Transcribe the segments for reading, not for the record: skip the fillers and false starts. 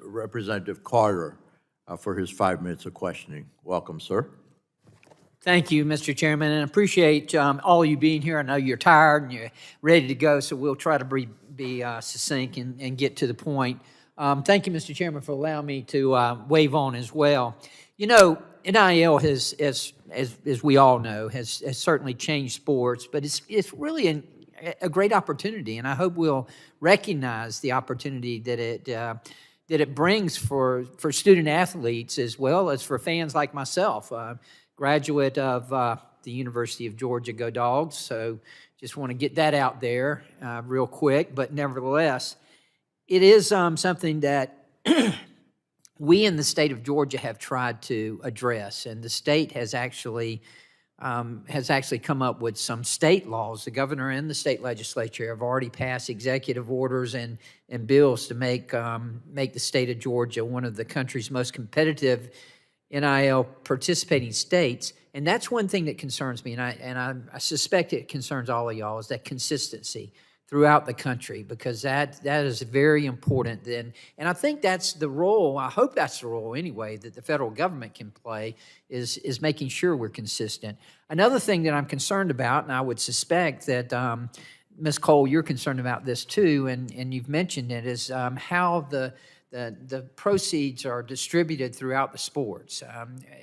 Representative Carter for his 5 minutes of questioning. Welcome, sir. Thank you, Mr. Chairman, and I appreciate all of you being here. I know you're tired and you're ready to go, so we'll try to be succinct and get to the point. Thank you, Mr. Chairman, for allowing me to wave on as well. You know, NIL has, as we all know, has certainly changed sports, but it's really a great opportunity, and I hope we'll recognize the opportunity that it brings for student athletes as well as for fans like myself. Graduate of the University of Georgia, go Dogs. So just want to get that out there real quick. But nevertheless, it is something that we in the state of Georgia have tried to address, and the state has actually come up with some state laws. The governor and the state legislature have already passed executive orders and bills to make the state of Georgia one of the country's most competitive NIL participating states. And that's one thing that concerns me, and I suspect it concerns all of y'all, is that consistency throughout the country, because that is very important. And I think that's the role, I hope that's the role anyway, that the federal government can play, is making sure we're consistent. Another thing that I'm concerned about, and I would suspect that Ms. Cole, you're concerned about this too, and you've mentioned it, is how the proceeds are distributed throughout the sports.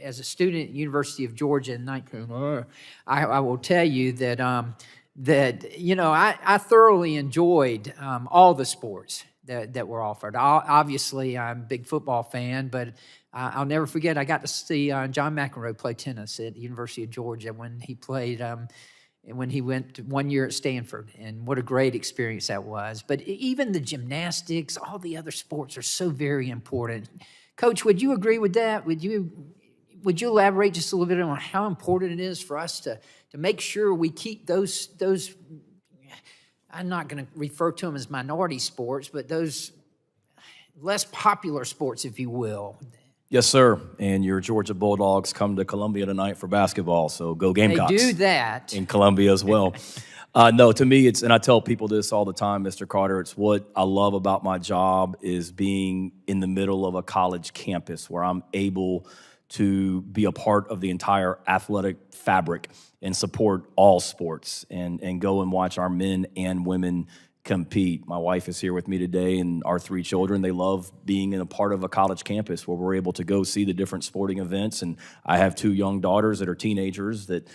As a student at University of Georgia in 19, I will tell you that I thoroughly enjoyed all the sports that were offered. Obviously, I'm a big football fan, but I'll never forget I got to see John McEnroe play tennis at the University of Georgia when he played. When he went 1 year at Stanford, and what a great experience that was. But even the gymnastics, all the other sports are so very important. Coach, would you agree with that? Would you elaborate just a little bit on how important it is for us to make sure we keep those I'm not going to refer to them as minority sports, but those less popular sports, if you will. Yes, sir. And your Georgia Bulldogs come to Columbia tonight for basketball, so go Gamecocks. They do that. In Columbia as well. No, to me, and I tell people this all the time, Mr. Carter, it's what I love about my job is being in the middle of a college campus where I'm able to be a part of the entire athletic fabric and support all sports and go and watch our men and women compete. My wife is here with me today, and our 3 children, they love being in a part of a college campus where we're able to go see the different sporting events. And I have 2 young daughters that are teenagers that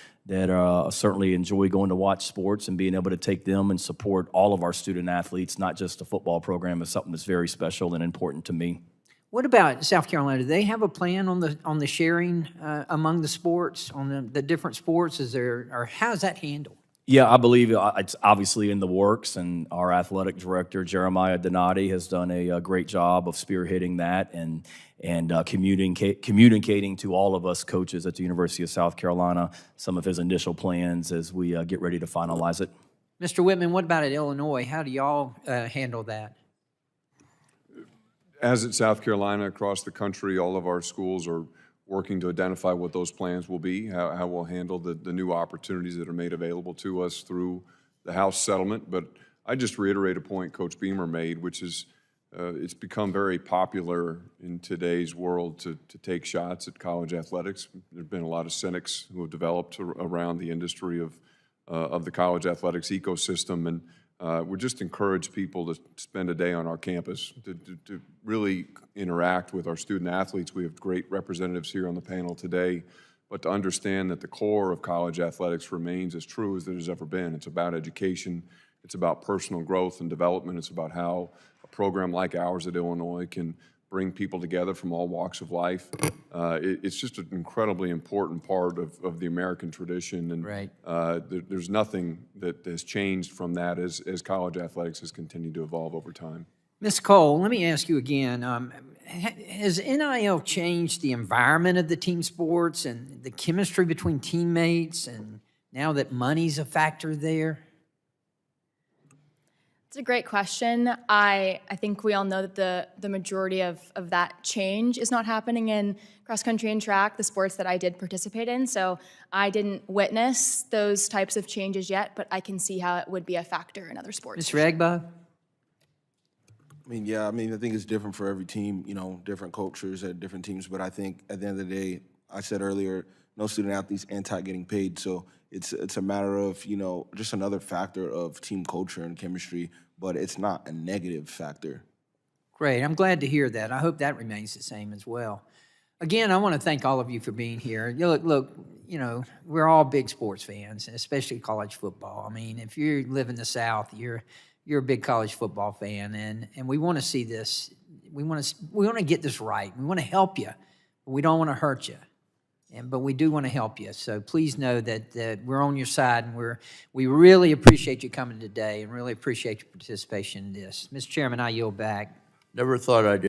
certainly enjoy going to watch sports, and being able to take them and support all of our student athletes, not just the football program, is something that's very special and important to me. What about South Carolina? Do they have a plan on the sharing among the sports, on the different sports? Or how is that handled? Yeah, I believe it's obviously in the works, and our athletic director, Jeremiah Donati, has done a great job of spearheading that and communicating to all of us coaches at the University of South Carolina some of his initial plans as we get ready to finalize it. Mr. Whitman, what about at Illinois? How do y'all handle that? As at South Carolina, across the country, all of our schools are working to identify what those plans will be, how we'll handle the new opportunities that are made available to us through the House settlement. But I just reiterate a point Coach Beamer made, which is it's become very popular in today's world to take shots at college athletics. There have been a lot of cynics who have developed around the industry of the college athletics ecosystem, and we just encourage people to spend a day on our campus to really interact with our student athletes. We have great representatives here on the panel today, but to understand that the core of college athletics remains as true as it has ever been. It's about education. It's about personal growth and development. It's about how a program like ours at Illinois can bring people together from all walks of life. It's just an incredibly important part of the American tradition, and right. There's nothing that has changed from that as college athletics has continued to evolve over time. Ms. Cole, let me ask you again, has NIL changed the environment of the team sports and the chemistry between teammates, and now that money's a factor there? It's a great question. I think we all know that the majority of that change is not happening in cross country and track, the sports that I did participate in. So I didn't witness those types of changes yet, but I can see how it would be a factor in other sports. Mr. Egbo? Yeah, I think it's different for every team, different cultures at different teams. But I think at the end of the day, I said earlier, no student athlete's anti-getting paid. So it's a matter of, just another factor of team culture and chemistry, but it's not a negative factor. Great. I'm glad to hear that. I hope that remains the same as well. Again, I want to thank all of you for being here. Look, we're all big sports fans, especially college football. If you live in the South, you're a big college football fan, and we want to see this. We want to get this right. We want to help you, but we don't want to hurt you. But we do want to help you. So please know that we're on your side, and we really appreciate you coming today, and really appreciate your participation in this. Mr. Chairman, I yield back. Never thought I'd